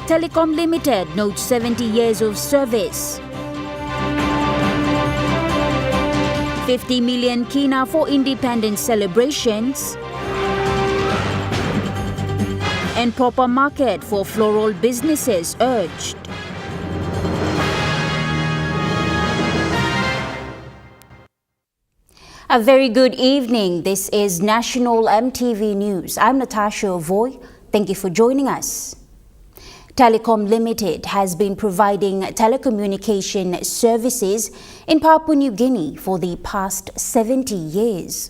Telecom Limited notes 70 years of service. 50 million kina for independence celebrations. And proper market for floral businesses urged. A very good evening. This is National EMTV News. I'm Natasha Avoy. Thank you for joining us. Telecom Limited has been providing telecommunication services in Papua New Guinea for the past 70 years.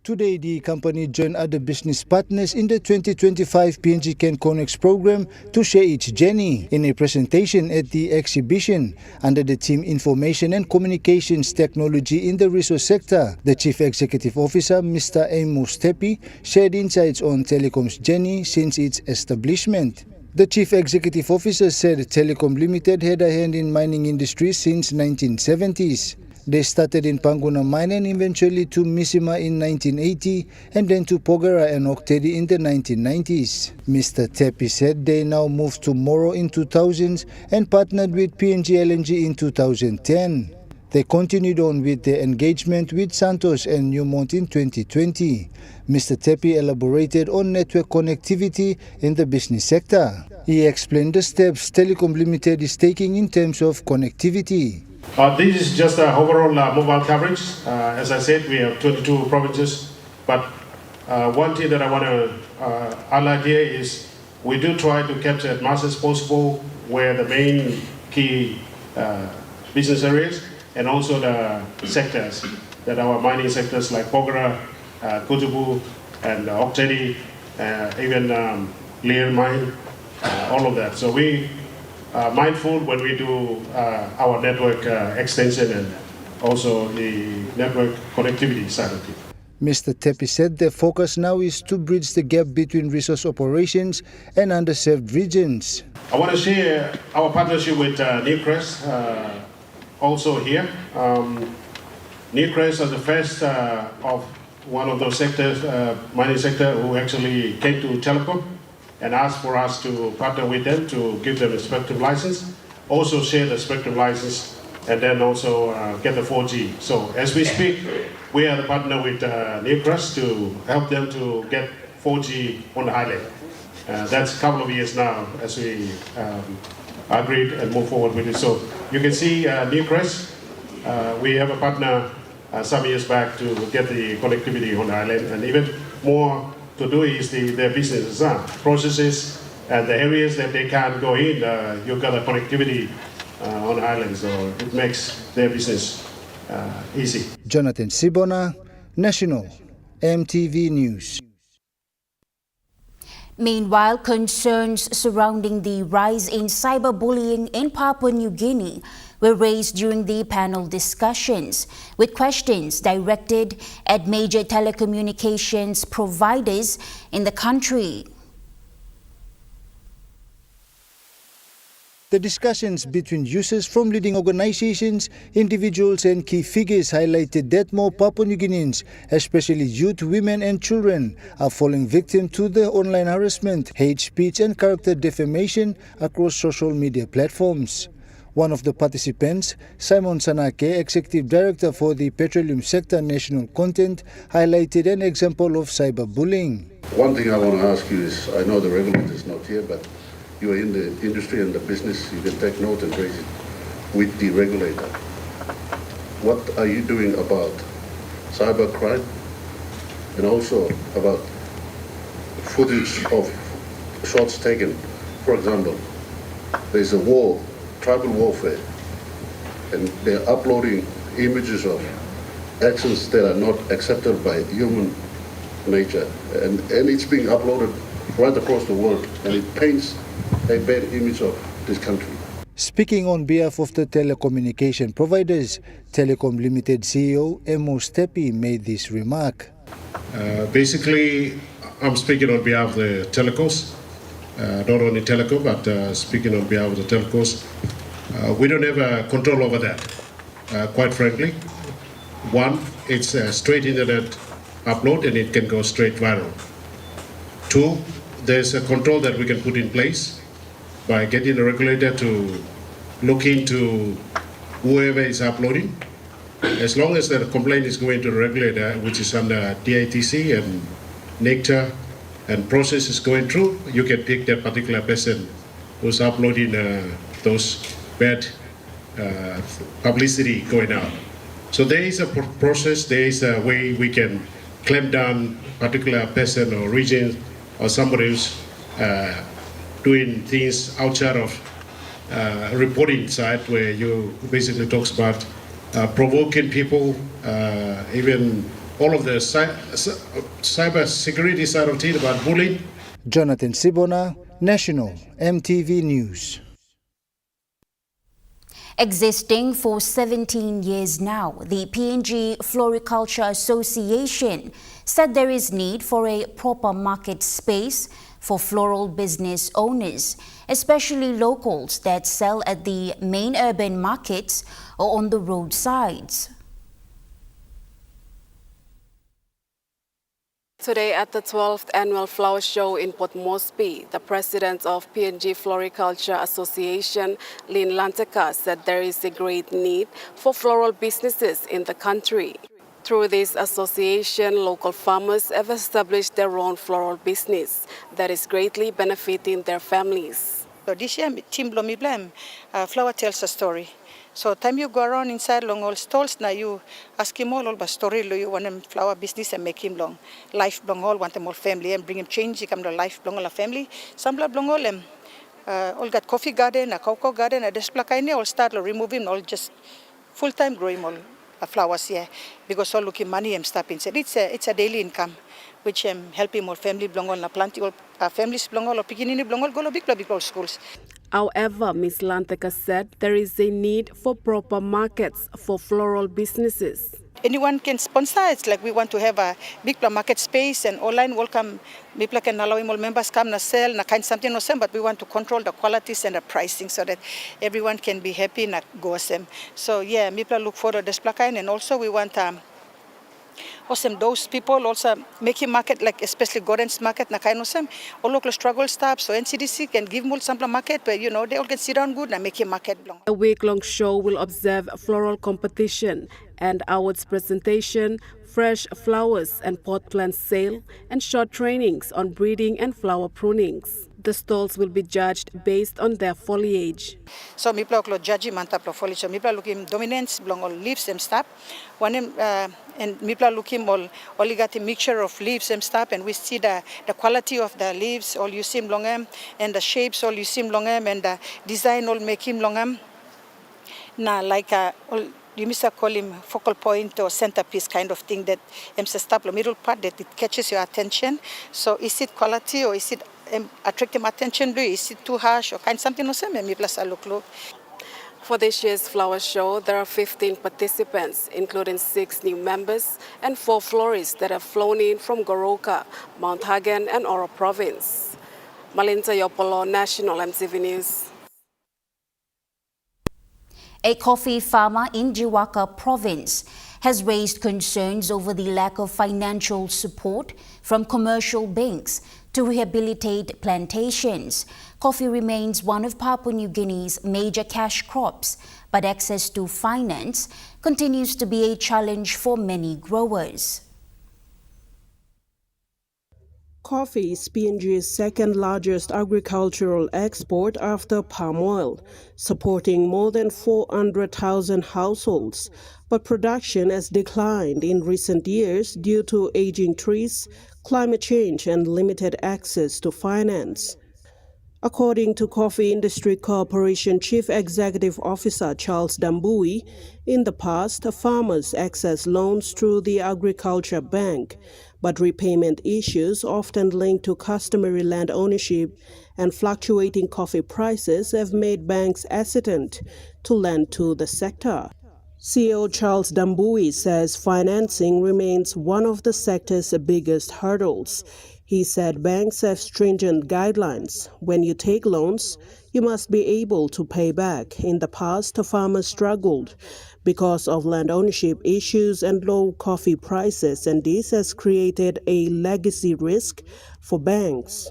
Today, the company joined other business partners in the 2025 PNG Can Connect program to share its journey. In a presentation at the exhibition under the theme Information and Communications Technology in the Resource Sector, the Chief Executive Officer, Mr. Amos Tepi, shared insights on Telecom's journey since its establishment. The Chief Executive Officer said Telecom Limited had a hand in mining industry since 1970s. They started in Panguna Mine and eventually to Misima in 1980 and then to Pogara and Oktedi in the 1990s. Mr. Tepi said they now moved to Maru in 2000s and partnered with PNG LNG in 2010. They continued on with their engagement with Santos and Newmont in 2020. Mr. Tepi elaborated on network connectivity in the business sector. He explained the steps Telecom Limited is taking in terms of connectivity. This is just overall mobile coverage. As I said, we have 22 provinces. But one thing that I want to highlight here is we do try to capture as much as possible where the main key business areas and also the sectors that our mining sectors like Pogara, Kutubu, and Oktedi, even Lear Mine, all of that. So we mindful when we do our network extension and also the network connectivity side of it. Mr. Tepi said their focus now is to bridge the gap between resource operations and underserved regions. I want to share our partnership with Newcrest also here. Newcrest is the first of one of those sectors, mining sector, who actually came to Telecom and asked for us to partner with them to give them a spectrum license, also share the spectrum license, and then also get the 4G. So as we speak, we are the partner with Newcrest to help them to get 4G on the island. That's a couple of years now as we agreed and move forward with it. So you can see Newcrest, we have a partner some years back to get the connectivity on the island, and even more to do is their business processes and the areas that they can't go in. You've got the connectivity on the island, so it makes their business easy. Jonathan Sibona, National EMTV News. Meanwhile, concerns surrounding the rise in cyberbullying in Papua New Guinea were raised during the panel discussions, with questions directed at major telecommunications providers in the country. The discussions between users from leading organizations, individuals and key figures highlighted that more Papua New Guineans, especially youth, women and children, are falling victim to the online harassment, hate speech and character defamation across social media platforms. One of the participants, Simon Sanake, Executive Director for the Petroleum Sector National Content, highlighted an example of cyberbullying. One thing I want to ask you is, I know the regulator is not here, but you are in the industry and the business, you can take note and raise it with the regulator. What are you doing about cybercrime and also about footage of shots taken? For example, there's a war, tribal warfare, and they're uploading images of actions that are not accepted by human nature, and it's being uploaded right across the world, and it paints a bad image of this country. Speaking on behalf of the telecommunication providers, Telecom Limited CEO Amos Tepi made this remark. Basically, I'm speaking on behalf of the telcos, not only telecom, but speaking on behalf of the telcos. We don't have control over that, quite frankly. One, it's a straight internet upload and it can go straight viral. Two, there's a control that we can put in place by getting a regulator to look into whoever is uploading. As long as the complaint is going to the regulator, which is under DITC and NECTA, and process is going through, you can pick that particular person who's uploading those bad publicity going out. So there is a process, there is a way we can clamp down particular person or region or somebody who's doing things outside of reporting side, where you basically talks about provoking people, even all of the cyber security side of it, about bullying. Jonathan Sibona, National MTV News. Existing for 17 years now, the PNG Floriculture Association said there is need for a proper market space for floral business owners, especially locals that sell at the main urban markets or on the roadsides. Today at the 12th Annual Flower Show in Port Moresby, the president of PNG Floriculture Association, Lynn Lanteka, said there is a great need for floral businesses in the country. Through this association, local farmers have established their own floral business that is greatly benefiting their families. So this year, Team Blomi Blam, flower tells a story. So time you go around inside long all stalls, now you ask him all about story, you want him flower business and make him long. Life long all, want them all family and bring him change, he come to life long all a family. Some blood long all got coffee garden, a cocoa garden, a display, all start to remove him, all just full-time grow him all flowers here. Because all looking money and stuff inside. It's a daily income, which help him all family belong all, plant all families belong all, beginning belong all, go to big schools. However, Ms. Lanteka said there is a need for proper markets for floral businesses. Anyone can sponsor. It's like we want to have a big market space and online welcome. People can allow all members come and sell, and kind something or some, but we want to control the qualities and the pricing so that everyone can be happy and go some. So yeah, people look for the display and also we want awesome those people also making market like especially Gordon's market na kind of some all local struggle stuff so NCDC can give more sample market where they all can sit down good and make a market long. A week-long show will observe floral competition and awards presentation, fresh flowers and pot plant sale, and short trainings on breeding and flower prunings. The stalls will be judged based on their foliage. So we play judging mantap foliage. So we play looking dominance, belong all leaves and stuff. And we play looking all you got a mixture of leaves and stuff, and we see the quality of the leaves. All you see long and the shapes all you see long and the design all make him long na like all. You must call him focal point or centerpiece kind of thing that stop the middle part that it catches your attention. So is it quality or is it attracting attention? Is it too harsh or kind something or something? Look. For this year's flower show, there are 15 participants, including 6 new members and 4 florists that have flown in from Goroka, Mount Hagen, and Oro Province. Malinta Yopolo, National MTV News. A coffee farmer in Jiwaka Province has raised concerns over the lack of financial support from commercial banks to rehabilitate plantations. Coffee remains one of Papua New Guinea's major cash crops, but access to finance continues to be a challenge for many growers. Coffee is PNG's second largest agricultural export after palm oil, supporting more than 400,000 households. But production has declined in recent years due to aging trees, climate change, and limited access to finance. According to Coffee Industry Corporation Chief Executive Officer Charles Dambui, in the past, farmers accessed loans through the Agriculture Bank, but repayment issues often linked to customary land ownership and fluctuating coffee prices have made banks hesitant to lend to the sector. CEO Charles Dambui says financing remains one of the sector's biggest hurdles. He said banks have stringent guidelines. When you take loans, you must be able to pay back. In the past, farmers struggled because of land ownership issues and low coffee prices, and this has created a legacy risk for banks.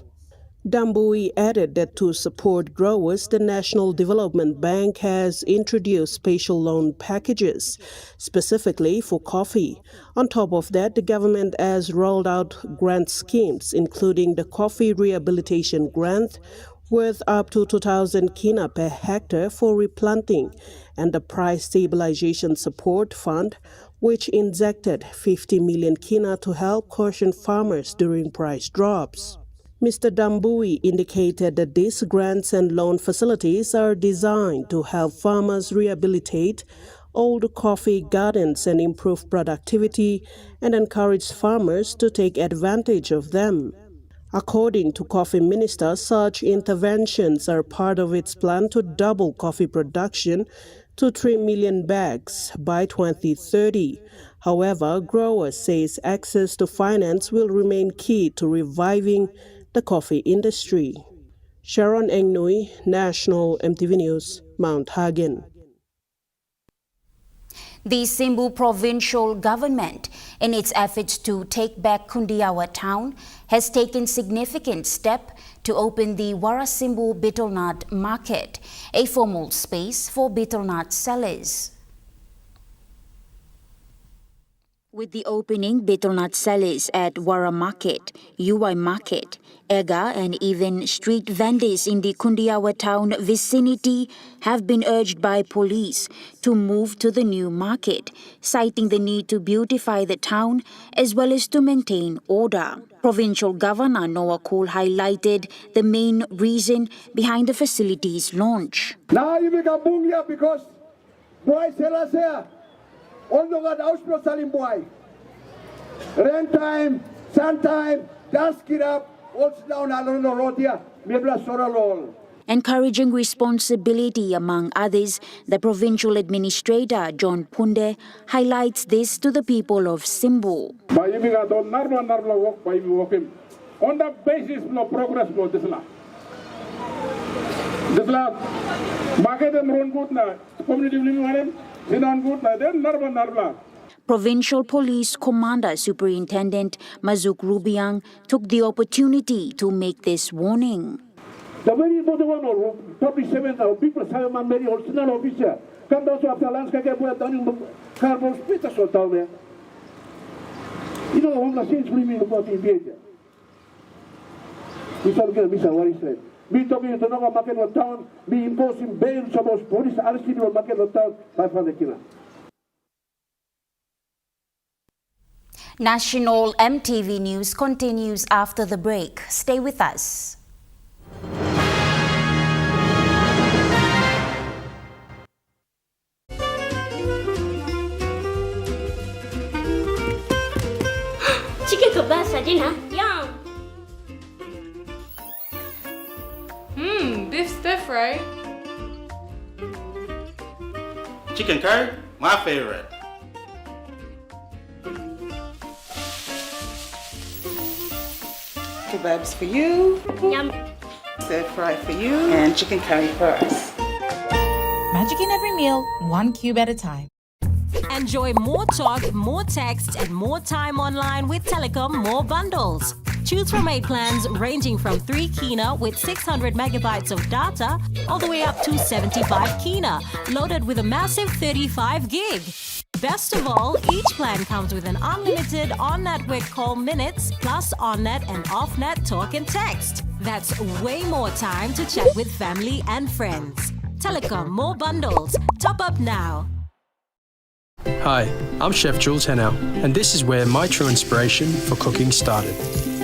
Dambui added that to support growers, the National Development Bank has introduced special loan packages, specifically for coffee. On top of that, the government has rolled out grant schemes, including the Coffee Rehabilitation Grant, worth up to 2,000 kina per hectare for replanting, and the Price Stabilization Support Fund, which injected 50 million kina to help caution farmers during price drops. Mr. Dambui indicated that these grants and loan facilities are designed to help farmers rehabilitate old coffee gardens and improve productivity and encourage farmers to take advantage of them. According to Coffee Minister, such interventions are part of its plan to double coffee production to 3 million bags by 2030. However, growers says access to finance will remain key to reviving the coffee industry. Sharon Engnui, National EMTV News, Mount Hagen. The Simbu provincial government, in its efforts to take back Kundiawa town, has taken significant step to open the Warasimbu betel nut market, a formal space for betel nut sellers. With the opening, betel nut sellers at Wara Market, UI Market, Ega and even street vendors in the Kundiawa town vicinity have been urged by police to move to the new market, citing the need to beautify the town as well as to maintain order. Provincial Governor Noah Cool highlighted the main reason behind the facility's launch. Now you become bungia because boy sellers here. Also got outspro salim boy. Rain time, sun time, dust it up, what's down along the road here, maybe sorrow. Encouraging responsibility among others, the provincial administrator John Punde highlights this to the people of Simbu. On the basis of progress for this land. This land, market and run good now, community living Provincial Police Commander Superintendent Mazuk Rubiang took the opportunity to make this warning. The very important one, public servants, people, Simon Mary, original officer, come down to after lunch, can get down carbon splitters or down there. You know, one of the things we mean about the behavior. We shall get a mission, what he said. Be talking to no market of town, be imposing bail, suppose police arresting your market of town, 500 kina. National EMTV News continues after the break. Stay with us. Chicken kebab saja nah. Yum. Beef stir fry. Chicken curry, my favorite. Kebabs for you. Yum. Stir fry for you. And chicken curry for us. Magic in every meal, one cube at a time. Enjoy more talk, more text, and more time online with Telecom More Bundles. Choose from 8 plans ranging from 3 kina with 600 megabytes of data all the way up to 75 kina, loaded with a massive 35 gig. Best of all, each plan comes with an unlimited on-network call minutes plus on-net and off-net talk and text. That's way more time to chat with family and friends. Telecom More Bundles. Top up now. Hi, I'm Chef Jules Henao, and this is where my true inspiration for cooking started.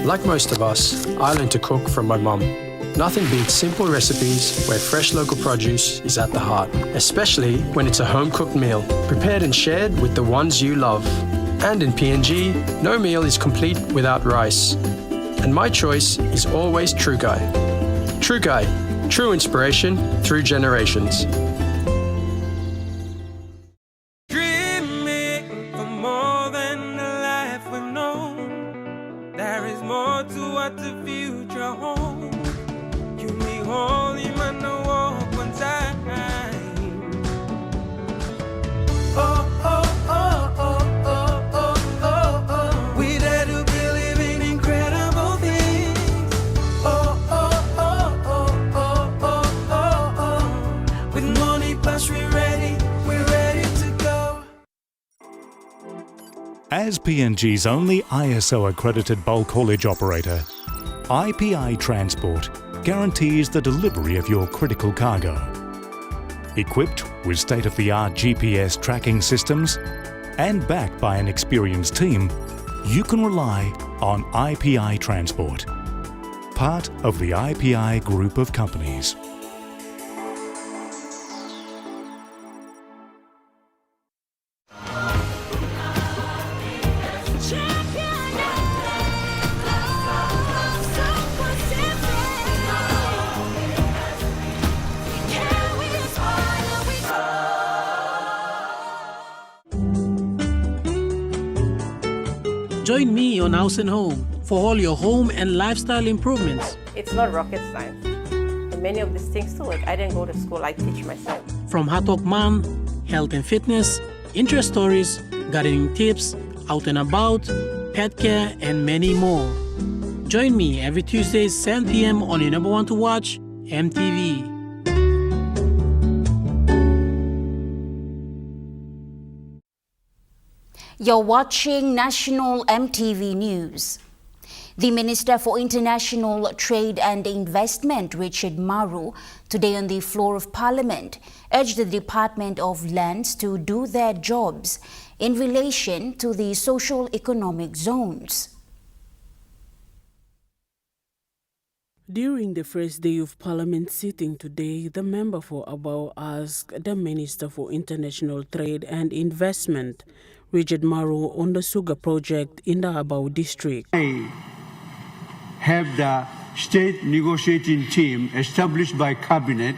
Like most of us, I learned to cook from my mum. Nothing beats simple recipes where fresh local produce is at the heart, especially when it's a home-cooked meal, prepared and shared with the ones you love. And in PNG, no meal is complete without rice. And my choice is always Trukai. Trukai, true inspiration through generations. As PNG's only ISO-accredited bulk haulage operator, IPI Transport guarantees the delivery of your critical cargo. Equipped with state-of-the-art GPS tracking systems and backed by an experienced team, you can rely on IPI Transport, part of the IPI group of companies. Join me on House and Home for all your home and lifestyle improvements. It's not rocket science. And many of these things too, I didn't go to school, I teach myself. From Hatok Man, health and fitness, interest stories, gardening tips, out and about, pet care, and many more. Join me every Tuesday, 7 p.m. on your number one to watch, EMTV. You're watching National EMTV News. The Minister for International Trade and Investment, Richard Maru, today on the floor of Parliament, urged the Department of Lands to do their jobs in relation to the social-economic zones. During the first day of Parliament sitting today, the member for Abao asked the Minister for International Trade and Investment, Richard Maru, on the sugar project in the Abao district. I have the state negotiating team established by cabinet.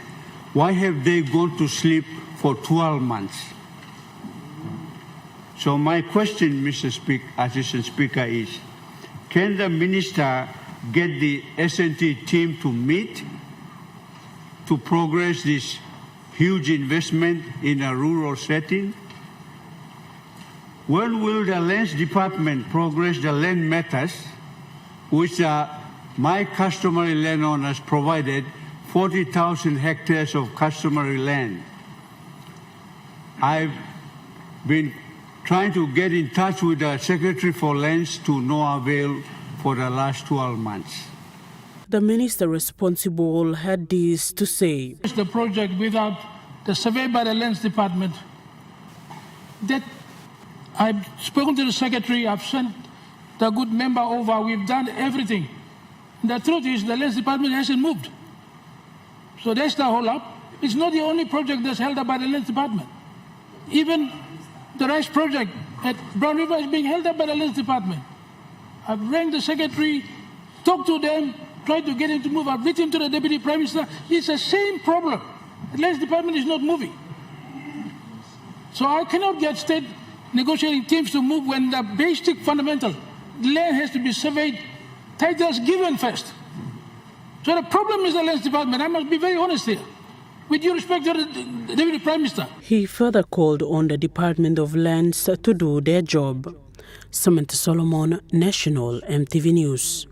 Why have they gone to sleep for 12 months? So my question, Mr. Assistant Speaker, is, can the minister get the S&T team to meet to progress this huge investment in a rural setting? When will the Lands Department progress the land matters, which my customary landowners provided 40,000 hectares of customary land? I've been trying to get in touch with the Secretary for Lands to no avail for the last 12 months. The minister responsible had this to say. The project without the survey by the Lands Department, that I've spoken to the Secretary, I've sent the good member over, we've done everything. The truth is the Lands Department hasn't moved. So that's the whole up. It's not the only project that's held up by the Lands Department. Even the rice project at Brown River is being held up by the Lands Department. I've rang the Secretary, talked to them, tried to get him to move. I've written to the Deputy Prime Minister. It's the same problem. The Lands Department is not moving. So I cannot get state negotiating teams to move when the basic fundamental land has to be surveyed, titles given first. So the problem is the Lands Department. I must be very honest here. With due respect to the Deputy Prime Minister. He further called on the Department of Lands to do their job. Samantha Solomon, National EMTV News.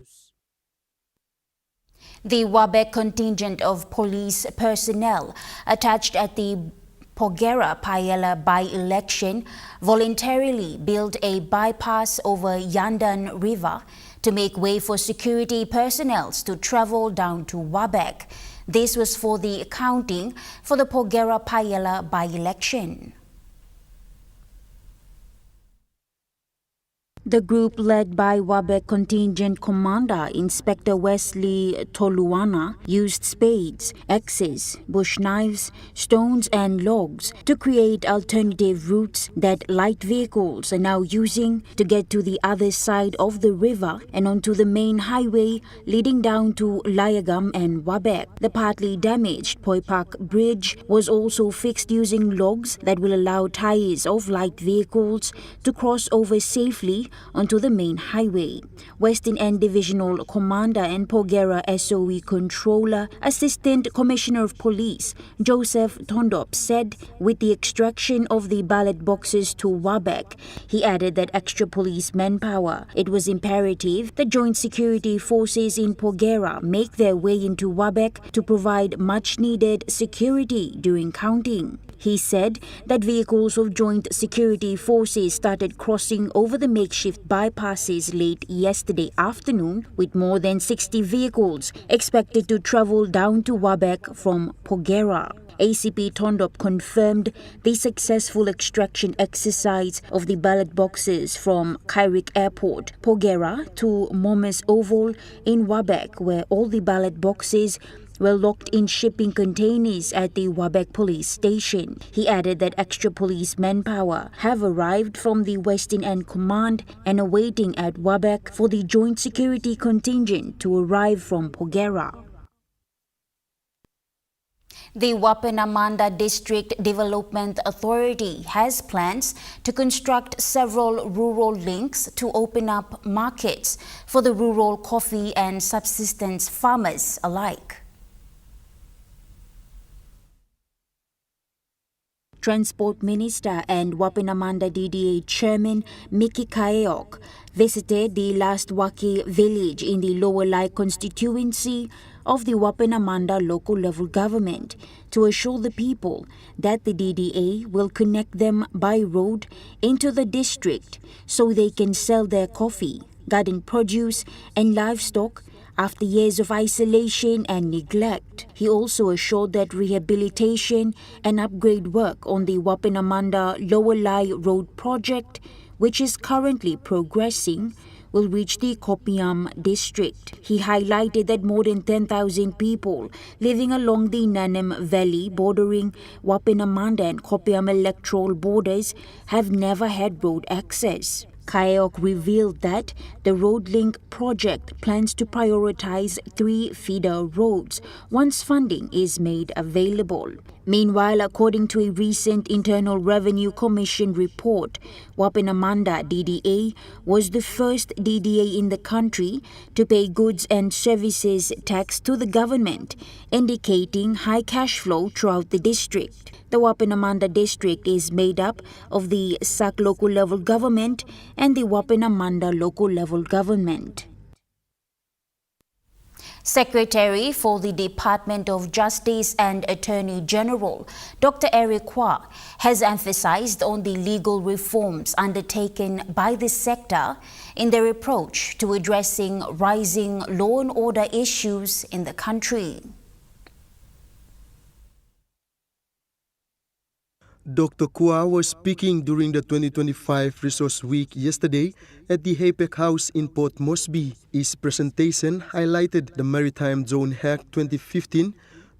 The Wabbec contingent of police personnel attached at the Porgera Paella by-election voluntarily built a bypass over Yandan River to make way for security personnel to travel down to Wabbec. This was for the accounting for the Porgera Paella by-election. The group led by Wabbec Contingent Commander Inspector Wesley Toluana used spades, axes, bush knives, stones and logs to create alternative routes that light vehicles are now using to get to the other side of the river and onto the main highway leading down to Layagam and Wabbec. The partly damaged Poipak Bridge was also fixed using logs that will allow tires of light vehicles to cross over safely onto the main highway. Western End Divisional Commander and Porgera SOE Controller, Assistant Commissioner of Police Joseph Tondop said with the extraction of the ballot boxes to Wabbec, he added that extra police manpower, it was imperative that joint security forces in Porgera make their way into Wabbec to provide much needed security during counting. He said that vehicles of Joint Security Forces started crossing over the makeshift bypasses late yesterday afternoon, with more than 60 vehicles expected to travel down to Wabbec from Porgera. ACP Tondop confirmed the successful extraction exercise of the ballot boxes from Kairik Airport, Porgera to Momes Oval in Wabbec, where all the ballot boxes were locked in shipping containers at the Wabbec police station. He added that extra police manpower have arrived from the Western End Command and are waiting at Wabbec for the joint security contingent to arrive from Porgera. The Wapanamanda District Development Authority has plans to construct several rural links to open up markets for the rural coffee and subsistence farmers alike. Transport Minister and Wapanamanda DDA Chairman Mickey Kaeok visited the Last Waki village in the Lower Lai constituency of the Wapanamanda local level government to assure the people that the DDA will connect them by road into the district so they can sell their coffee, garden produce and livestock after years of isolation and neglect. He also assured that rehabilitation and upgrade work on the Wapanamanda Lower Lai Road project, which is currently progressing, will reach the Kopiam district. He highlighted that more than 10,000 people living along the Nanem Valley bordering Wapanamanda and Kopiam electoral borders have never had road access. Kaeok revealed that the Road Link project plans to prioritize 3 feeder roads once funding is made available. Meanwhile, according to a recent Internal Revenue Commission report, Wapanamanda DDA was the first DDA in the country to pay goods and services tax to the government, indicating high cash flow throughout the district. The Wapanamanda district is made up of the SAC local level government and the Wapanamanda local level government. Secretary for the Department of Justice and Attorney General, Dr. Eric Hua, has emphasized on the legal reforms undertaken by the sector in their approach to addressing rising law and order issues in the country. Dr. Kua was speaking during the 2025 Resource Week yesterday at the HAPEC House in Port Moresby. His presentation highlighted the Maritime Zone Act 2015,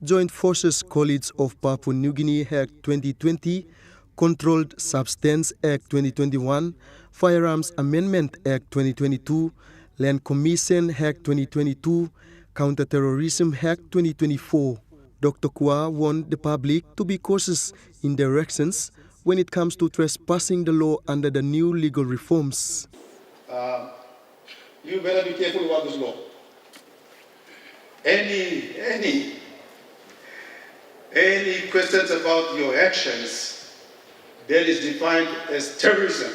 Joint Forces College of Papua New Guinea Act 2020, Controlled Substance Act 2021, Firearms Amendment Act 2022, Land Commission Act 2022, Counterterrorism Act 2024. Dr. Kua warned the public to be cautious in their actions when it comes to trespassing the law under the new legal reforms. You better be careful about this law. Any questions about your actions that is defined as terrorism,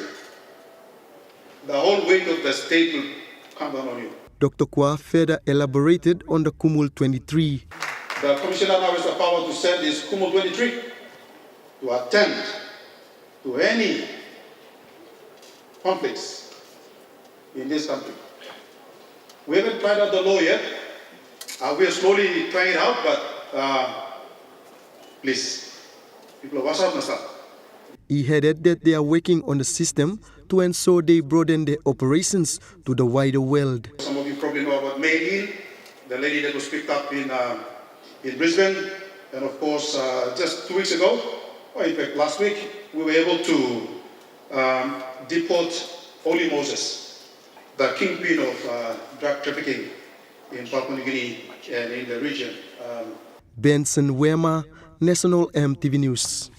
the whole weight of the state will come down on you. Dr. Kua further elaborated on the Kumul 23. The Commissioner now has the power to send this Kumul 23 to attend to any conflicts in this country. We haven't tried out the law yet. We are slowly trying it out, but please, people watch out and stuff. He added that they are working on the system to ensure they broaden their operations to the wider world. Some of you probably know about May, the lady that was picked up in Brisbane, and of course, just 2 weeks ago, or in fact last week, we were able to deport Oli Moses, the kingpin of drug trafficking in Papua New Guinea and in the region. Benson Wema, National EMTV News.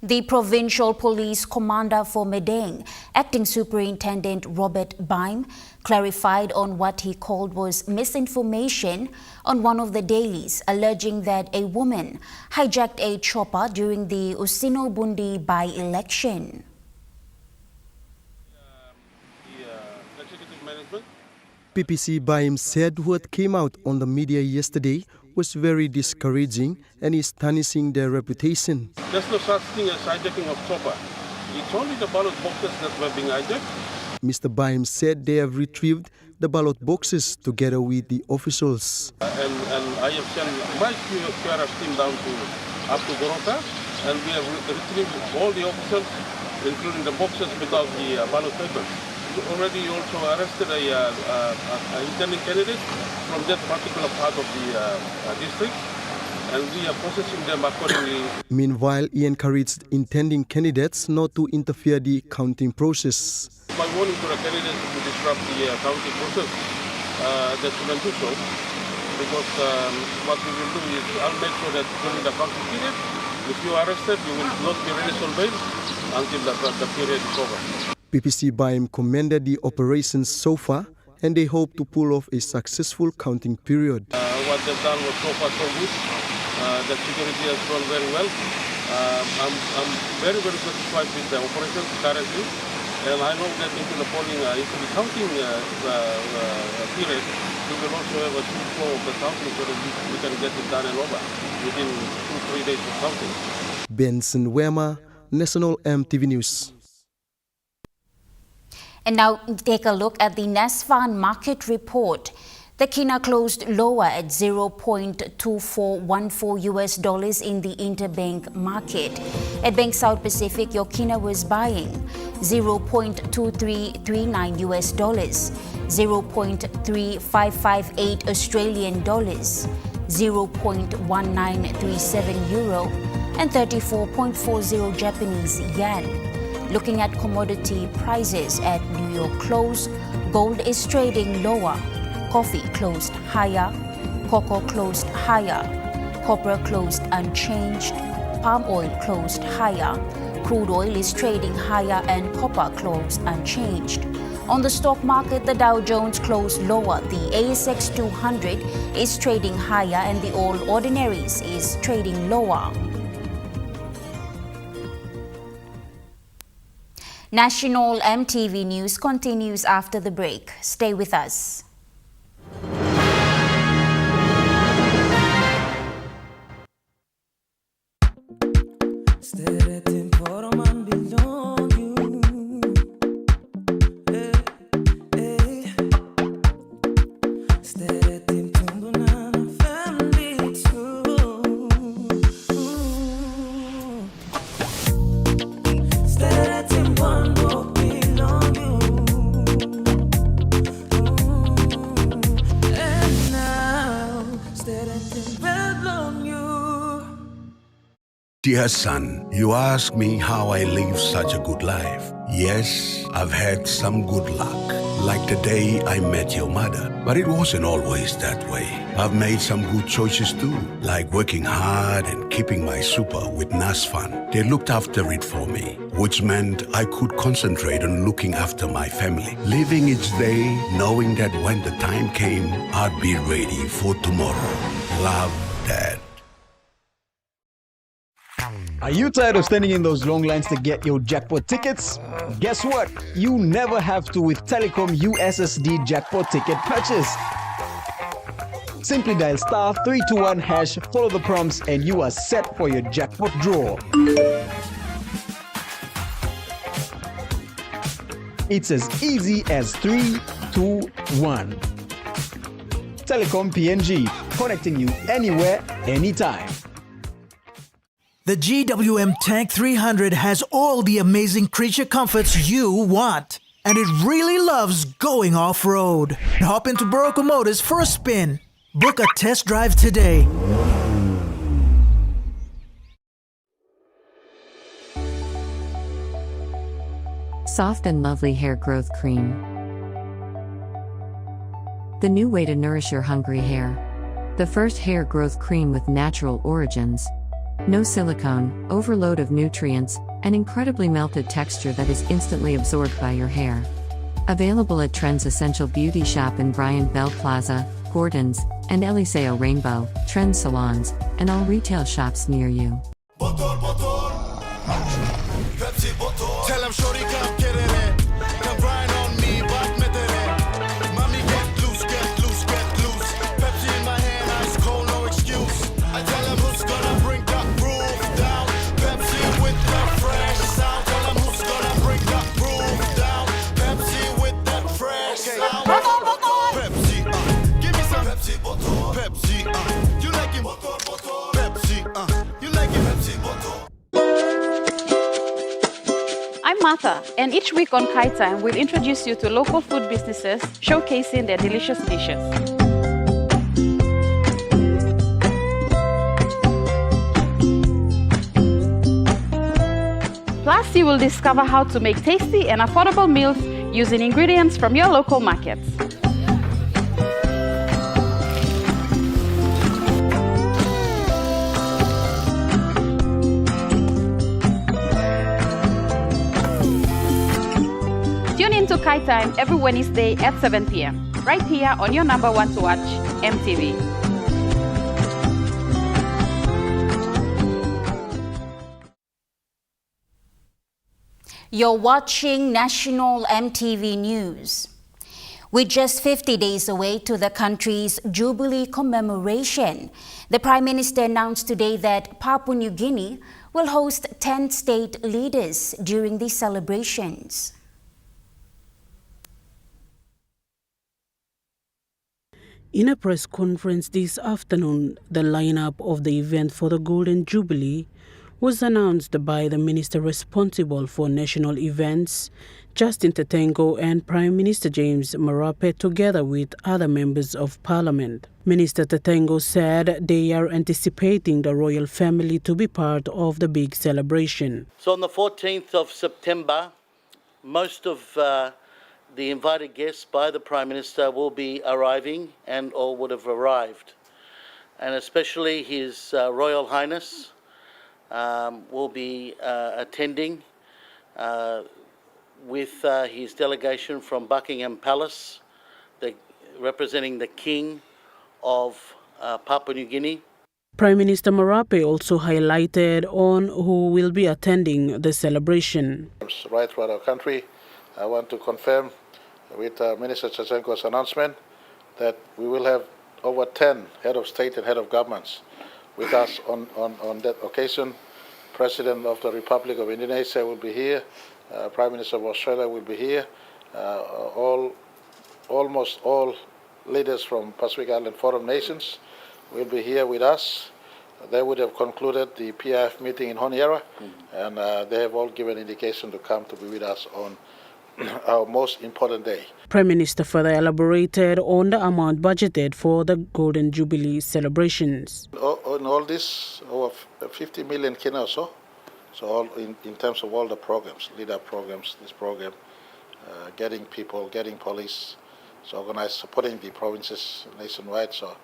The Provincial Police Commander for Medang, Acting Superintendent Robert Baim, clarified on what he called was misinformation on one of the dailies, alleging that a woman hijacked a chopper during the Usino Bundi by-election. The executive management PPC Baim said what came out on the media yesterday was very discouraging and is tarnishing their reputation. There's no such thing as hijacking of chopper. It's only the ballot boxes that were being hijacked. Mr. Baim said they have retrieved the ballot boxes together with the officials. And I have sent my QRF team down up to Goroka, and we have retrieved all the officials, including the boxes without the ballot papers. We already also arrested a intending candidate from that particular part of the district, and we are processing them accordingly. Meanwhile, he encouraged intending candidates not to interfere the counting process. My warning to the candidates to disrupt the counting process, that you can do so, because what we will do is I'll make sure that during the counting period, if you are arrested, you will not be released on bail until the period is over. PPC Baim commended the operations so far, and they hope to pull off a successful counting period. What they've done was so far so good. The security has gone very well. I'm very, very satisfied with the operations currently. And I know that into the polling, into the counting period, we will also have a smooth flow of the counting so that we can get it done and over within 2-3 days of counting. Benson Wema, National EMTV News. And now take a look at the NASFAN market report. The kina closed lower at $0.2414 in the interbank market. At Bank South Pacific, your kina was buying $0.2339 $0.3558 Australian dollars, €0.1937 and 34.40 Japanese yen. Looking at commodity prices at New York close, gold is trading lower. Coffee closed higher, cocoa closed higher, copper closed unchanged, palm oil closed higher, crude oil is trading higher and copper closed unchanged. On the stock market, the Dow Jones closed lower, the ASX 200 is trading higher and the All Ordinaries is trading lower. National EMTV News continues after the break. Stay with us. Dear son, you ask me how I live such a good life. Yes, I've had some good luck, like the day I met your mother. But it wasn't always that way. I've made some good choices too, like working hard and keeping my super with NASFAN. They looked after it for me, which meant I could concentrate on looking after my family. Living each day, knowing that when the time came, I'd be ready for tomorrow. Love, Dad. Are you tired of standing in those long lines to get your jackpot tickets? Guess what? You never have to with Telecom USSD jackpot ticket purchase. Simply dial *321#, follow the prompts, and you are set for your jackpot draw. It's as easy as 3, 2, 1. Telecom PNG, connecting you anywhere, anytime. The GWM Tank 300 has all the amazing creature comforts you want. And it really loves going off-road. Hop into Goroka Motors for a spin. Book a test drive today. Soft and lovely hair growth cream. The new way to nourish your hungry hair. The first hair growth cream with natural origins. No silicone, overload of nutrients, and incredibly melted texture that is instantly absorbed by your hair. Available at Trends Essential Beauty Shop in Bryant Bell Plaza, Gordon's, and Eliseo Rainbow, Trend Salons, and all retail shops near you. Tell 'em shorty come get it in. Come grind on me, but me mommy get blue Malta. And each week on Kai Time, we'll introduce you to local food businesses showcasing their delicious dishes. Plus, you will discover how to make tasty and affordable meals using ingredients from your local markets. Tune in to Kai Time every Wednesday at 7 p.m. right here on your number one to watch, MTV. You're watching National MTV News. With just 50 days away to the country's Jubilee commemoration, the Prime Minister announced today that Papua New Guinea will host 10 state leaders during these celebrations. In a press conference this afternoon, the lineup of the event for the Golden Jubilee was announced by the minister responsible for national events, Justin Tetengo, and Prime Minister James Marape, together with other members of parliament. Minister Tetengo said they are anticipating the royal family to be part of the big celebration. So on the 14th of September, most of the invited guests by the Prime Minister will be arriving and or would have arrived. And especially His Royal Highness will be attending with his delegation from Buckingham Palace, representing the King of Papua New Guinea. Prime Minister Marape also highlighted on who will be attending the celebration. Right throughout our country, I want to confirm with Minister Tsasenko's announcement that we will have over 10 head of state and head of governments with us on that occasion. President of the Republic of Indonesia will be here. Prime Minister of Australia will be here. Almost all leaders from Pacific Island Forum nations will be here with us. They would have concluded the PIF meeting in Honiara, and they have all given indication to come to be with us on our most important day. Prime Minister further elaborated on the amount budgeted for the Golden Jubilee celebrations. On all this, over 50 million kina or so. So all in terms of all the programs, lead-up programs, this program, getting people, getting police, so organized, supporting the provinces nationwide. So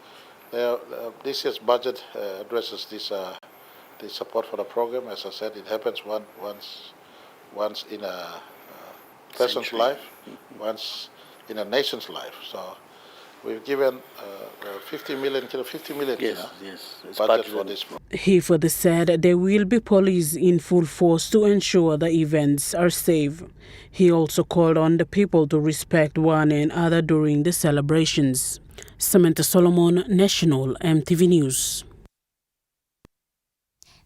this year's budget addresses this the support for the program. As I said, it happens once in a person's life, once in a nation's life. So we've given 50 million budget for this program. He further said there will be police in full force to ensure the events are safe. He also called on the people to respect one another during the celebrations. Samantha Solomon, National MTV News.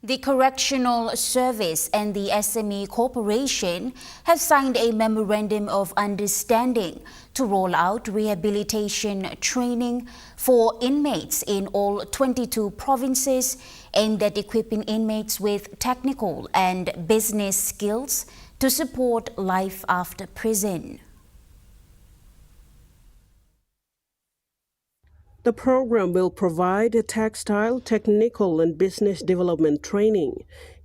The Correctional Service and the SME Corporation have signed a memorandum of understanding to roll out rehabilitation training for inmates in all 22 provinces, aimed at equipping inmates with technical and business skills to support life after prison. The program will provide textile, technical, and business development training,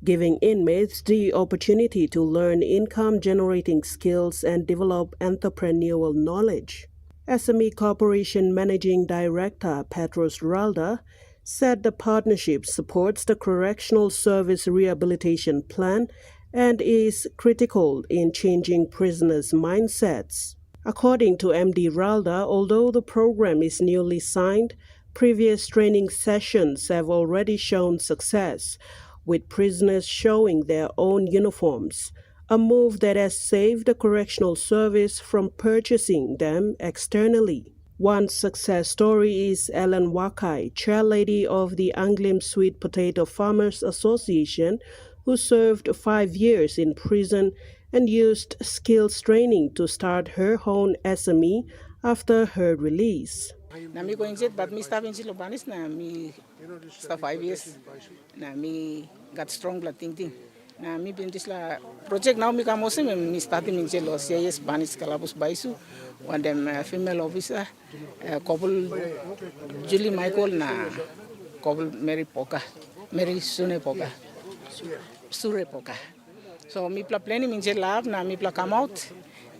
giving inmates the opportunity to learn income-generating skills and develop entrepreneurial knowledge. SME Corporation Managing Director Petros Ralda said the partnership supports the Correctional Service Rehabilitation Plan and is critical in changing prisoners' mindsets. According to MD Ralda, although the program is newly signed, previous training sessions have already shown success, with prisoners showing their own uniforms, a move that has saved the Correctional Service from purchasing them externally. One success story is Ellen Wakai, chairlady of the Anglim Sweet Potato Farmers Association, who served 5 years in prison and used skills training to start her own SME after her release. Nami ko injit, but me staff in Silobanis na me staff 5 years. Na me got strong blood thinking. Na mi pintis la project now mi kamose mi starting mi jelo CIS banis kalabus baisu one them female officer couple Julie Michael na couple Mary Sune Poka Sure Poka. So mi pla planning mi jelo na mi pla come out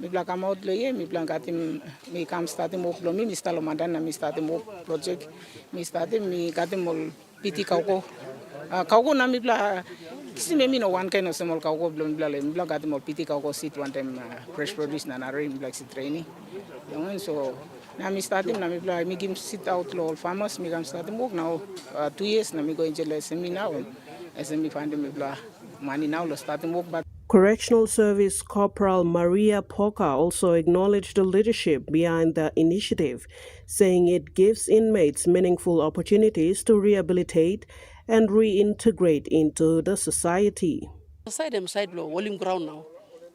lo ye mi plan katim mi kam starting mo plo mi stalo mandan na mi starting mo project mi starting mi katim mol piti kauko na mi pla kisi me no one kind of small kauko blom blale mi pla katim mol piti kauko sit one time fresh produce na rin black sit training so na mi starting na mi pla mi give sit out lo farmers mi kam starting work now 2 years na mi go into SME now SME find mi pla money now lo starting work but Correctional Service Corporal Maria Poca also acknowledged the leadership behind the initiative, saying it gives inmates meaningful opportunities to rehabilitate and reintegrate into the society. Side blow, volume ground now.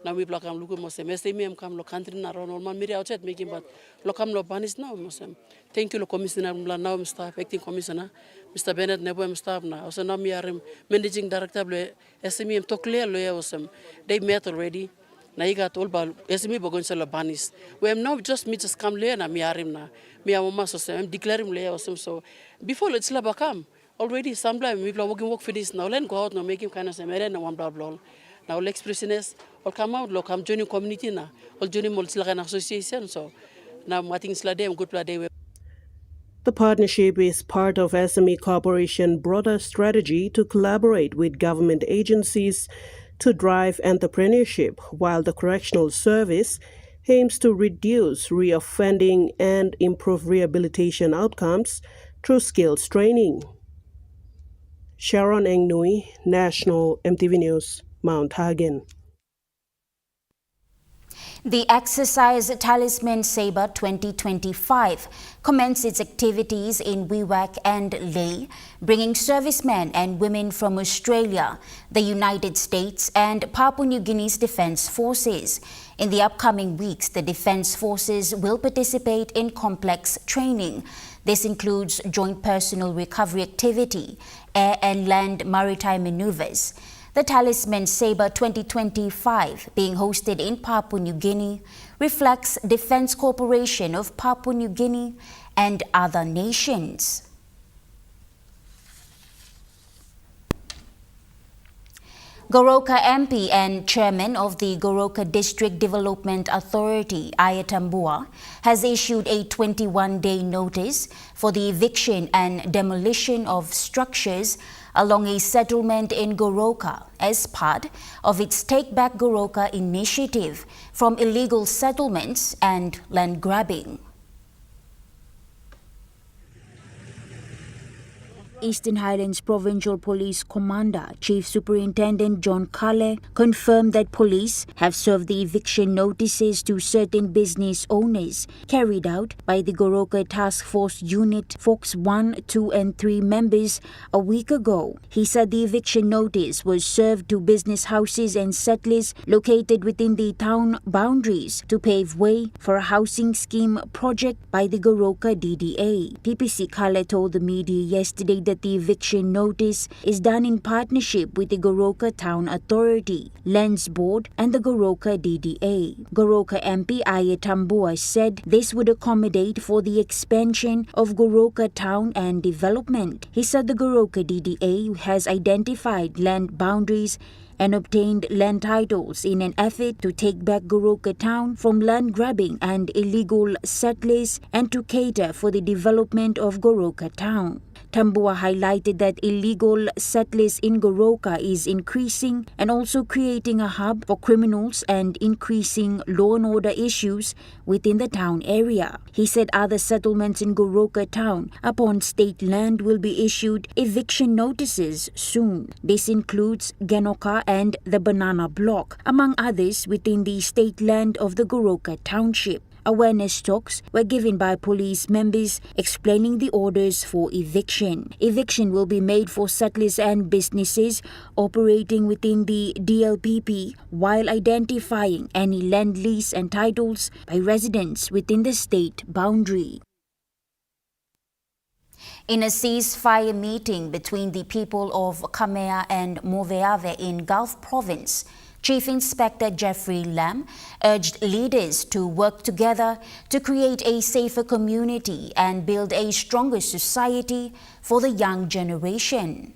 Now we block am luku mosem. SME kam lo country na ron normal miri outside making but lo kam lo banis now mosem. Thank you lo commissioner mla now staff acting commissioner Mr. Bennett nebo staff na. Also now me are managing director lo SME to clear lo mosem. They met already. Na iga tol ba SME bogon se lo banis. We am now just me just come le na me are na. Me mama so sem declaring le mosem so before let's la bakam. Already sometimes we are work for this now. Let's go out now making kind of some and one blah blah. Now let's expressionists all come out, look, I'm joining community now, all joining multi-lagan association. So now I think it's like good day. The partnership is part of SME Corporation's broader strategy to collaborate with government agencies to drive entrepreneurship, while the Correctional Service aims to reduce reoffending and improve rehabilitation outcomes through skills training. Sharon Engnui, National EMTV News, Mount Hagen. The exercise Talisman Saber 2025 commenced its activities in Wabbec and Lae, bringing servicemen and women from Australia, the United States and Papua New Guinea's defense forces. In the upcoming weeks, the defense forces will participate in complex training. This includes joint personal recovery activity, air and land maritime maneuvers. The Talisman Saber 2025, being hosted in Papua New Guinea, reflects defense cooperation of Papua New Guinea and other nations. Goroka MP and Chairman of the Goroka District Development Authority, Ayatambua, has issued a 21-day notice for the eviction and demolition of structures along a settlement in Goroka as part of its Take Back Goroka initiative from illegal settlements and land grabbing. Eastern Highlands Provincial Police Commander Chief Superintendent John Kale confirmed that police have served the eviction notices to certain business owners carried out by the Goroka Task Force Unit Fox 1, 2 and 3 members a week ago. He said the eviction notice was served to business houses and settlers located within the town boundaries to pave way for a housing scheme project by the Goroka DDA. PPC Kale told the media yesterday that the eviction notice is done in partnership with the Goroka Town Authority, Lands Board and the Goroka DDA. Goroka MP Ayatambua said this would accommodate for the expansion of Goroka Town and development. He said the Goroka DDA has identified land boundaries and obtained land titles in an effort to take back Goroka Town from land grabbing and illegal settlers and to cater for the development of Goroka Town. Tambua highlighted that illegal settlers in Goroka is increasing and also creating a hub for criminals and increasing law and order issues within the town area. He said other settlements in Goroka Town upon state land will be issued eviction notices soon. This includes Ganoka and the Banana Block, among others within the state land of the Goroka Township. Awareness talks were given by police members explaining the orders for eviction. Eviction will be made for settlers and businesses operating within the DLPP while identifying any land lease and titles by residents within the state boundary. In a ceasefire meeting between the people of Kamea and Moveave in Gulf Province, Chief Inspector Jeffrey Lam urged leaders to work together to create a safer community and build a stronger society for the young generation.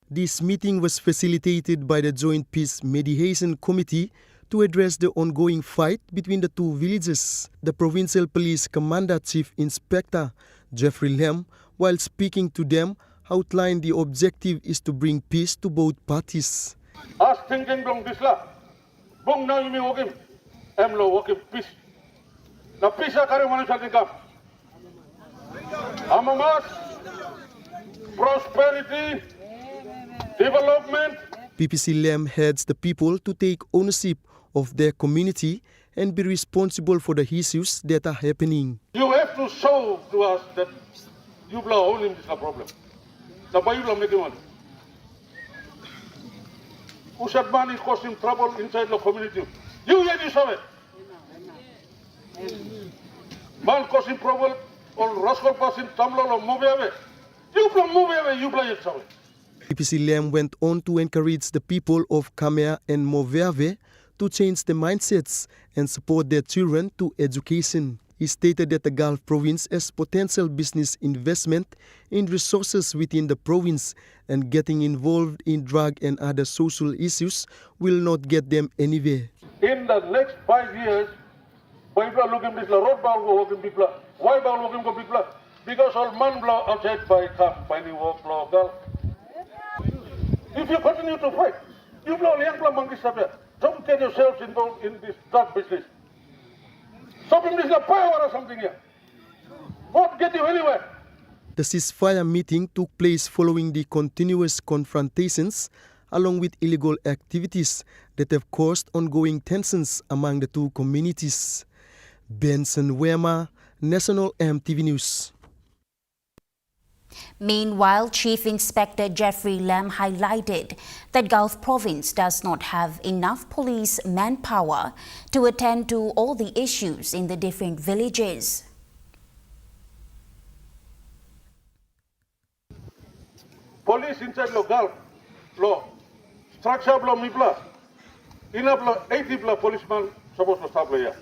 This meeting was facilitated by the Joint Peace Mediation Committee to address the ongoing fight between the two villages. The Provincial Police Commander Chief Inspector Jeffrey Lam, while speaking to them, outlined the objective is to bring peace to both parties. As thinking long this la, bong na imi wokim, emlo wokim peace. Na peace akari manusia tingkap. Amamas, prosperity, development. PPC Lam heads the people to take ownership of their community and be responsible for the issues that are happening. You have to show to us that you blow only this problem. Why you blow making money? Who said money is causing trouble inside the community? You yet you saw it. Man causing trouble or rascal passing Tamlo or move away. You blow move away, you blow yourself. PPC Lam went on to encourage the people of Kamea and Moveave to change their mindsets and support their children to education. He stated that the Gulf Province has potential business investment in resources within the province, and getting involved in drug and other social issues will not get them anywhere. In the next 5 years, people are looking at the road ball working people. Why ball working for people? Because all man blow outside by camp, by the work blow girl. If you continue to fight, you blow young blow monkey stuff. Don't get yourselves involved in this drug business. Something is a power or something here. Won't get you anywhere. The ceasefire meeting took place following the continuous confrontations along with illegal activities that have caused ongoing tensions among the two communities. Benson Wema, National EMTV News. Meanwhile, Chief Inspector Jeffrey Lam highlighted that Gulf Province does not have enough police manpower to attend to all the issues in the different villages. Police inside the Gulf, law, structure law, mipla, enough 80 policemen supposed to stop here.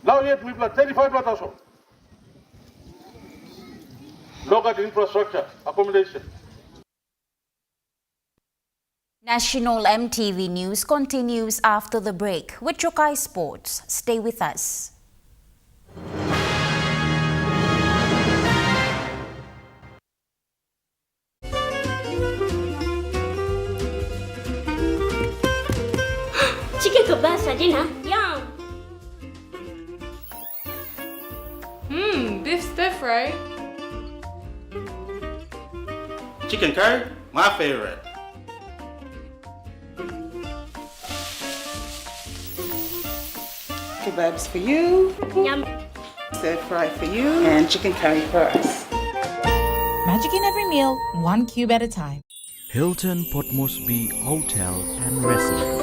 Now yet mipla 35,000. Look at infrastructure, accommodation. National EMTV News continues after the break with Trukai Sports. Stay with us. Chicken kebab saja lah. Yum. Beef stir fry. Chicken curry, my favorite. Kebabs for you. Yum. Stir fry for you. And chicken curry for us. Magic in every meal, one cube at a time. Hilton Port Moresby Hotel and Residence.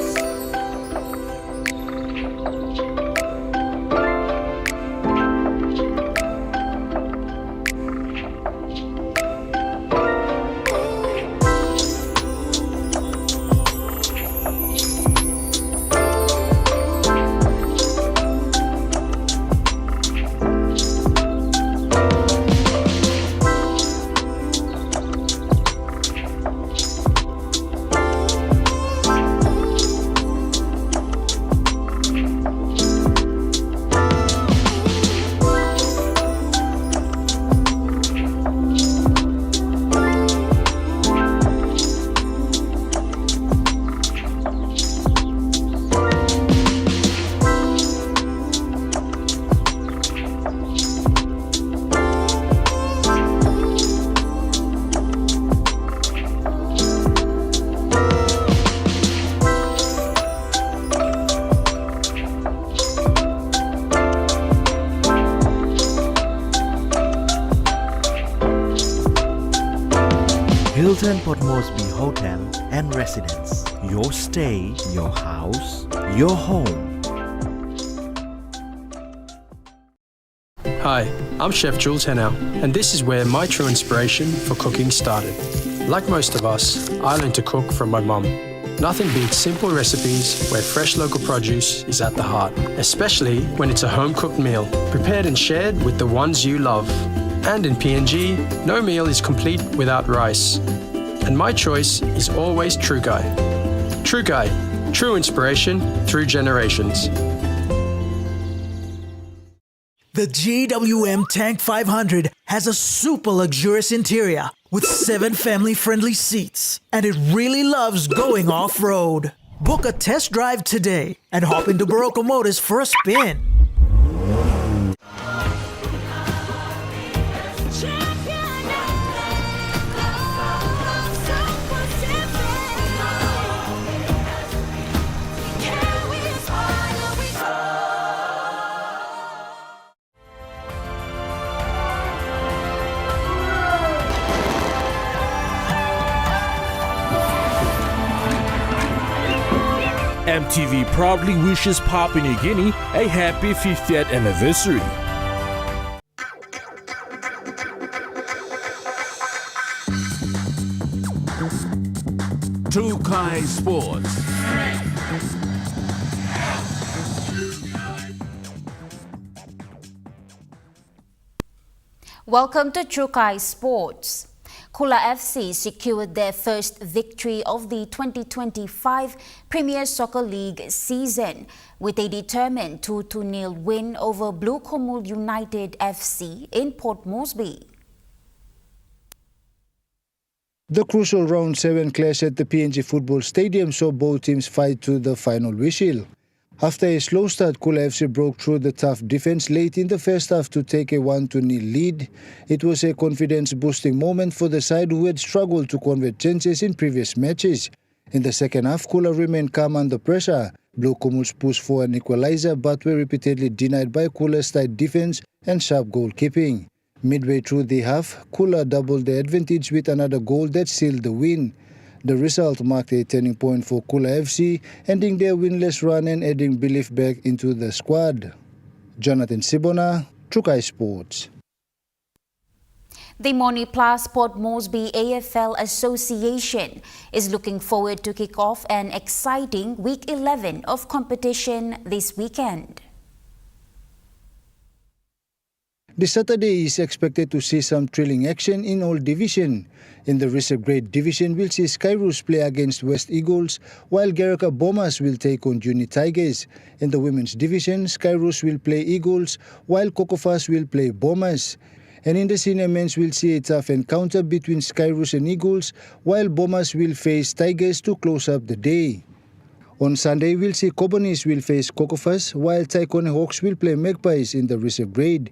Hilton Port Moresby Hotel and Residence. Your stay, your house, your home. Hi, I'm Chef Jules Henao, and this is where my true inspiration for cooking started. Like most of us, I learned to cook from my mum. Nothing beats simple recipes where fresh local produce is at the heart, especially when it's a home-cooked meal, prepared and shared with the ones you love. And in PNG, no meal is complete without rice. And my choice is always Trukai. Trukai, true inspiration through generations. The GWM Tank 500 has a super luxurious interior with 7 family-friendly seats, and it really loves going off-road. Book a test drive today and hop into Goroka Motors for a spin. EMTV proudly wishes Papua New Guinea a happy 50th anniversary. Trukai Sports. Welcome to Trukai Sports. Kula FC secured their first victory of the 2025 Premier Soccer League season with a determined 2-0 win over Blue Komul United FC in Port Moresby. The crucial round 7 clash at the PNG Football Stadium saw both teams fight to the final whistle. After a slow start, Kula FC broke through the tough defense late in the first half to take a 1-0 lead. It was a confidence-boosting moment for the side who had struggled to convert chances in previous matches. In the second half, Kula remained calm under pressure. Blue Komul's pushed for an equalizer but were repeatedly denied by Kula's tight defense and sharp goalkeeping. Midway through the half, Kula doubled the advantage with another goal that sealed the win. The result marked a turning point for Kula FC, ending their winless run and adding belief back into the squad. Jonathan Sibona, Trukai Sports. The Moni Plus Port Moresby AFL Association is looking forward to kick off an exciting Week 11 of competition this weekend. This Saturday is expected to see some thrilling action in all divisions. In the reserve grade division, we'll see Skyroos play against West Eagles, while Goroka Bombers will take on Juni Tigers. In the women's division, Skyroos will play Eagles, while Kokofas will play Bombers. And in the senior men's, we'll see a tough encounter between Skyroos and Eagles, while Bombers will face Tigers to close up the day. On Sunday, we'll see Kobonis will face Kokofas, while Taikone Hawks will play Magpies in the reserve grade.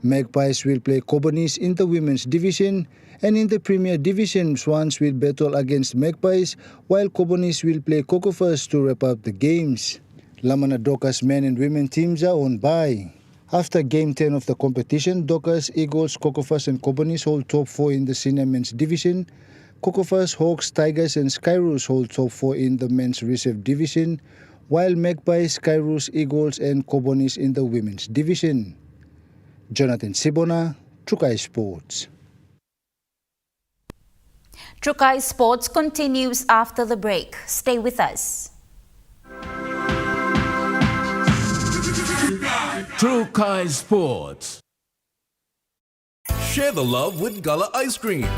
Magpies will play Kobonis in the women's division, and in the Premier Division, Swans will battle against Magpies, while Kobonis will play Kokofas to wrap up the games. Lamana Doka's men and women teams are on bye. After Game 10 of the competition, Dokas, Eagles, Kokofas and Kobonis hold top 4 in the senior men's division. Kokofas, Hawks, Tigers and Skyroos hold top 4 in the men's reserve division, while Magpies, Skyroos, Eagles and Kobonis in the women's division. Jonathan Sibona, Trukai Sports. Trukai Sports continues after the break. Stay with us. Trukai Sports. Share the love with Gala Ice Cream,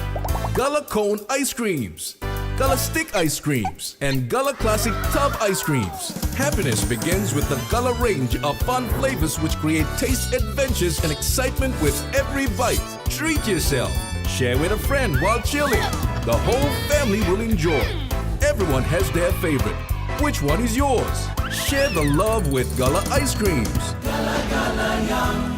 Gala Cone Ice Creams, Gala Stick Ice Creams, and Gala Classic Tub Ice Creams. Happiness begins with the Gala range of fun flavors which create taste adventures and excitement with every bite. Treat yourself. Share with a friend while chilling. The whole family will enjoy. Everyone has their favorite. Which one is yours? Share the love with Gala Ice Creams. Gala Gala Yum.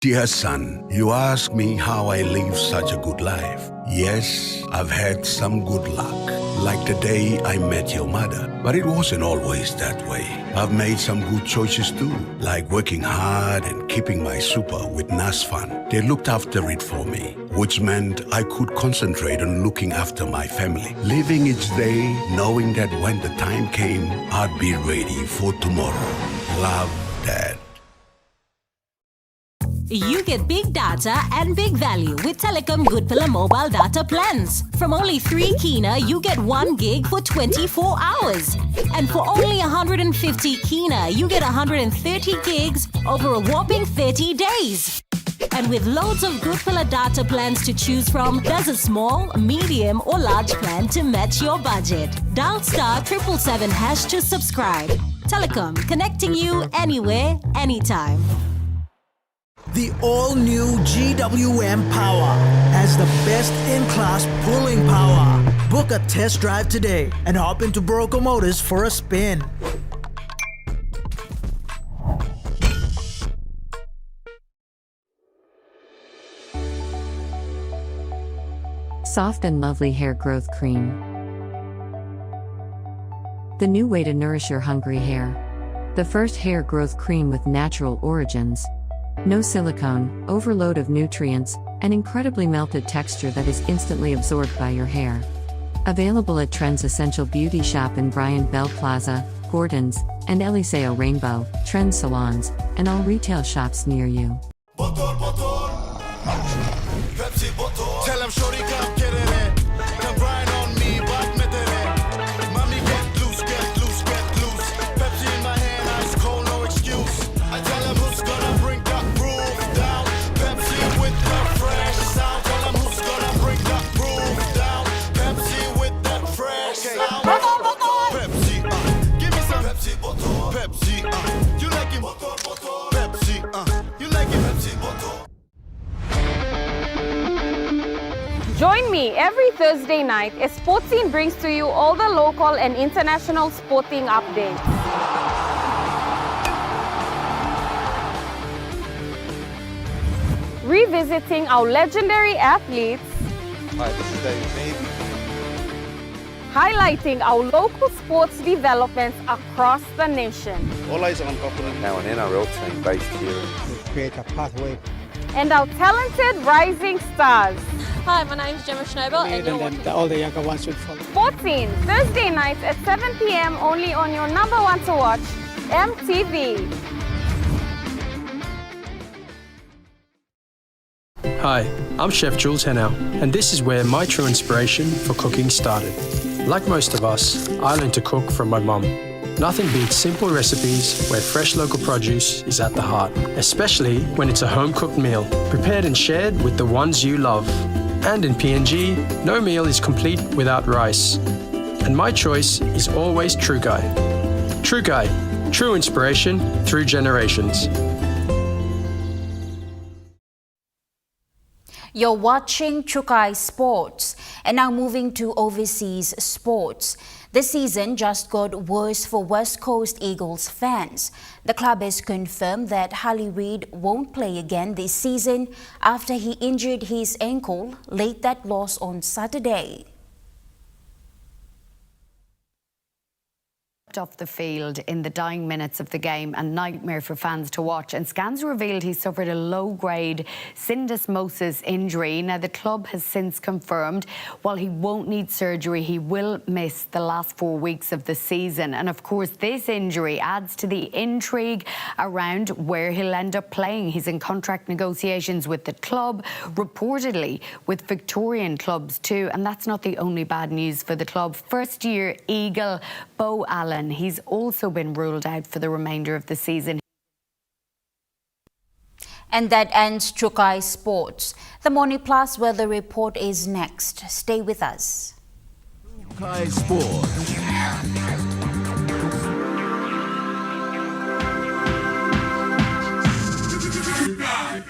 Dear son, you ask me how I live such a good life. Yes, I've had some good luck, like the day I met your mother. But it wasn't always that way. I've made some good choices too, like working hard and keeping my super with NASFAN. They looked after it for me, which meant I could concentrate on looking after my family. Living each day, knowing that when the time came, I'd be ready for tomorrow. Love, Dad. You get big data and big value with Telecom Goodpillar mobile data plans. From only 3 kina, you get 1 gig for 24 hours. And for only 150 kina, you get 130 gigs over a whopping 30 days. And with loads of Goodpillar data plans to choose from, there's a small, medium or large plan to match your budget. Dial *777# to subscribe. Telecom, connecting you anywhere, anytime. The all-new GWM Power has the best-in-class pulling power. Book a test drive today and hop into Goroka Motors for a spin. Soft and lovely hair growth cream. The new way to nourish your hungry hair. The first hair growth cream with natural origins. No silicone, overload of nutrients, and incredibly melted texture that is instantly absorbed by your hair. Available at Trends Essential Beauty Shop in Bryant Bell Plaza, Gordon's, and Eliseo Rainbow, Trends Salons, and all retail shops near you. Tell him shorty come get it in. Come grind on me, but met it in. Mommy get loose, get loose, get loose. Pepsi in my hand, ice cold, no excuse. I tell him who's gonna bring that groove down. Pepsi with the fresh sound. Tell him who's gonna bring that groove down. Pepsi with that fresh sound. Pepsi, give me some Pepsi, Pepsi, you like it? Pepsi, you like it? Pepsi, Join me every Thursday night as Sports Scene brings to you all the local and international sporting updates. Revisiting our legendary athletes, highlighting our local sports developments across the nation. All eyes on Wapanamanda, now an NRL team based here. To create a pathway. And our talented rising stars. Hi, my name is Gemma Schnobel and you're watching all the younger ones will follow. Sports Scene, Thursday nights at 7 p.m. only on your number one to watch, MTV. Hi, I'm Chef Jules Hennow, and this is where my true inspiration for cooking started. Like most of us, I learned to cook from my mum. Nothing beats simple recipes where fresh local produce is at the heart, especially when it's a home-cooked meal, prepared and shared with the ones you love. And in PNG, no meal is complete without rice. And my choice is always Trukai. Trukai, true inspiration through generations. You're watching Trukai Sports, and now moving to overseas sports. The season just got worse for West Coast Eagles fans. The club has confirmed that Harley Reid won't play again this season after he injured his ankle late that loss on Saturday. Off the field in the dying minutes of the game, a nightmare for fans to watch, and scans revealed he suffered a low-grade syndesmosis injury. Now the club has since confirmed while he won't need surgery, he will miss the last 4 weeks of the season. And of course this injury adds to the intrigue around where he'll end up playing. He's in contract negotiations with the club, reportedly with Victorian clubs too, and that's not the only bad news for the club. First year Eagle Bo Allen, he's also been ruled out for the remainder of the season. And that ends Trukai Sports. The Morning Plus weather report is next. Stay with us. Trukai Sports.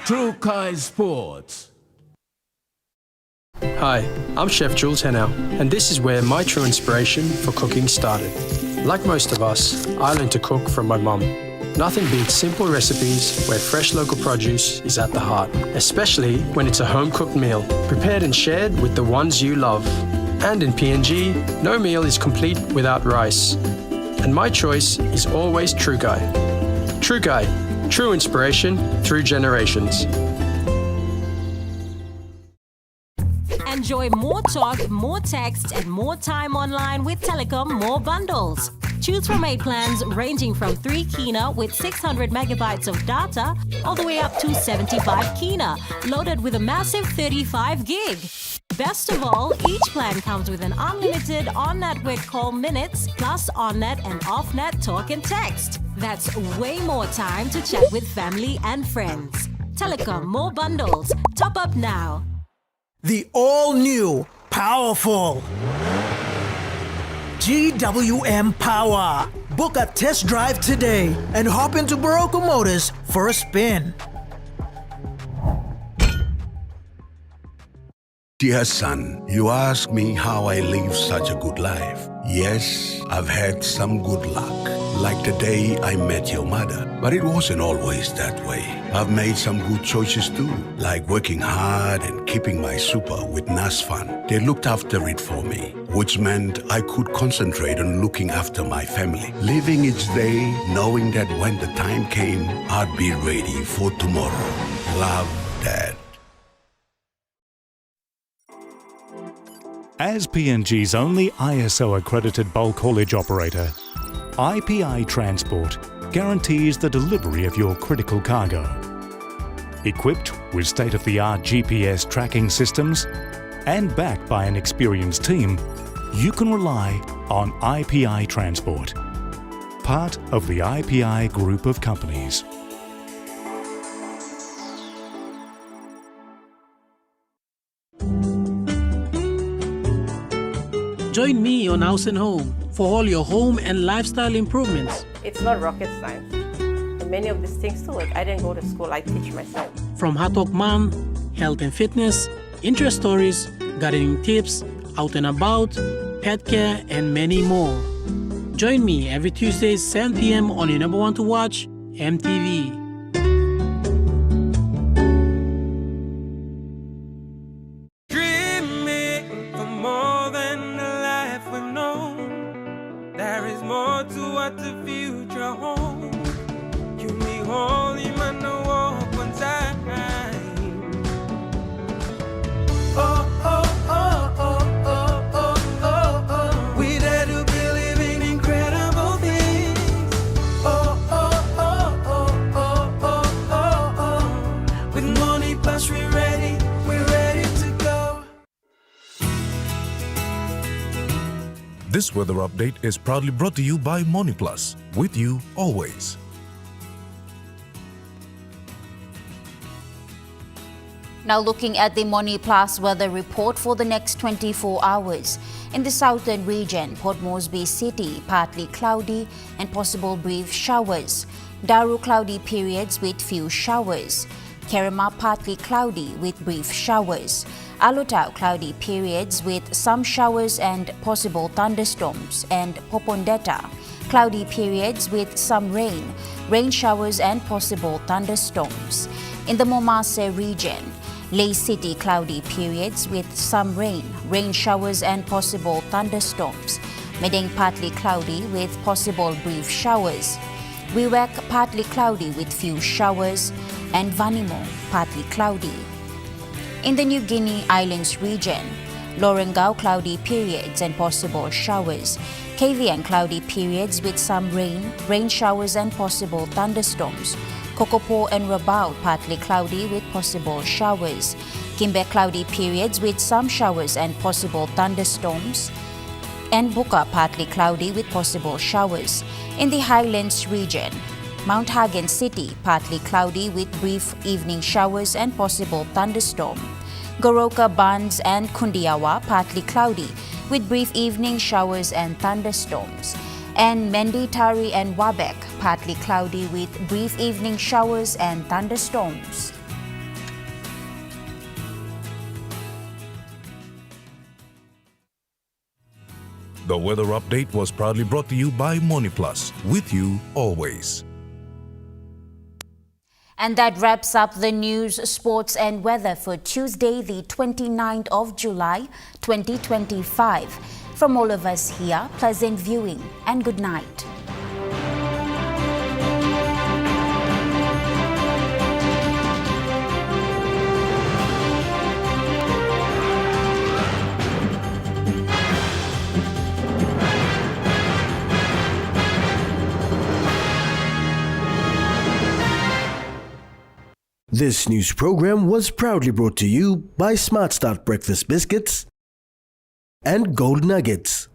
Trukai Sports. Hi, I'm Chef Jules Hennow, and this is where my true inspiration for cooking started. Like most of us, I learned to cook from my mum. Nothing beats simple recipes where fresh local produce is at the heart, especially when it's a home-cooked meal, prepared and shared with the ones you love. And in PNG, no meal is complete without rice. And my choice is always Trukai. Trukai, true inspiration through generations. Enjoy more talk, more text, and more time online with Telecom More Bundles. Choose from 8 plans ranging from 3 kina with 600 megabytes of data all the way up to 75 kina, loaded with a massive 35 gig. Best of all, each plan comes with an unlimited on-network call minutes plus on-net and off-net talk and text. That's way more time to chat with family and friends. Telecom, more bundles. Top up now. The all-new, powerful GWM Power. Book a test drive today and hop into Goroka Motors for a spin. Dear son, you ask me how I live such a good life. Yes, I've had some good luck, like the day I met your mother. But it wasn't always that way. I've made some good choices too, like working hard and keeping my super with NASFAN. They looked after it for me, which meant I could concentrate on looking after my family. Living each day, knowing that when the time came, I'd be ready for tomorrow. Love, Dad. As PNG's only ISO-accredited bulk haulage operator, IPI Transport guarantees the delivery of your critical cargo. Equipped with state-of-the-art GPS tracking systems and backed by an experienced team, you can rely on IPI Transport, part of the IPI group of companies. Join me on House and Home for all your home and lifestyle improvements. It's not rocket science. And many of these things too, like I didn't go to school, I teach myself. From Hot Talk Mom, health and fitness, interest stories, gardening tips, out and about, pet care, and many more. Join me every Tuesday 7 p.m. on your number one to watch, MTV. This weather update is proudly brought to you by MoneyPlus, with you always. Now looking at the MoneyPlus weather report for the next 24 hours. In the southern region, Port Moresby City, partly cloudy and possible brief showers. Daru, cloudy periods with few showers. Kerema, partly cloudy with brief showers. Alotau, cloudy periods with some showers and possible thunderstorms. And Popondetta, cloudy periods with some rain, rain showers and possible thunderstorms. In the Momase region, Lay City, cloudy periods with some rain, rain showers and possible thunderstorms. Medang, partly cloudy with possible brief showers. Wabbec, partly cloudy with few showers. And Vanimo, partly cloudy. In the New Guinea Islands region, Lorengau, cloudy periods and possible showers. Kavieng, cloudy periods with some rain, rain showers and possible thunderstorms. Kokopo and Rabaul, partly cloudy with possible showers. Kimbe, cloudy periods with some showers and possible thunderstorms. And Buka, partly cloudy with possible showers. In the Highlands region, Mount Hagen City, partly cloudy with brief evening showers and possible thunderstorm. Goroka, Bans and Kundiawa, partly cloudy with brief evening showers and thunderstorms. And Mendi, Tari and Wabbec, partly cloudy with brief evening showers and thunderstorms. The weather update was proudly brought to you by MoneyPlus, with you always. And that wraps up the news, sports and weather for Tuesday, the 29th of July, 2025. From all of us here, pleasant viewing and good night. This news program was proudly brought to you by Smart Start Breakfast Biscuits and Gold Nuggets.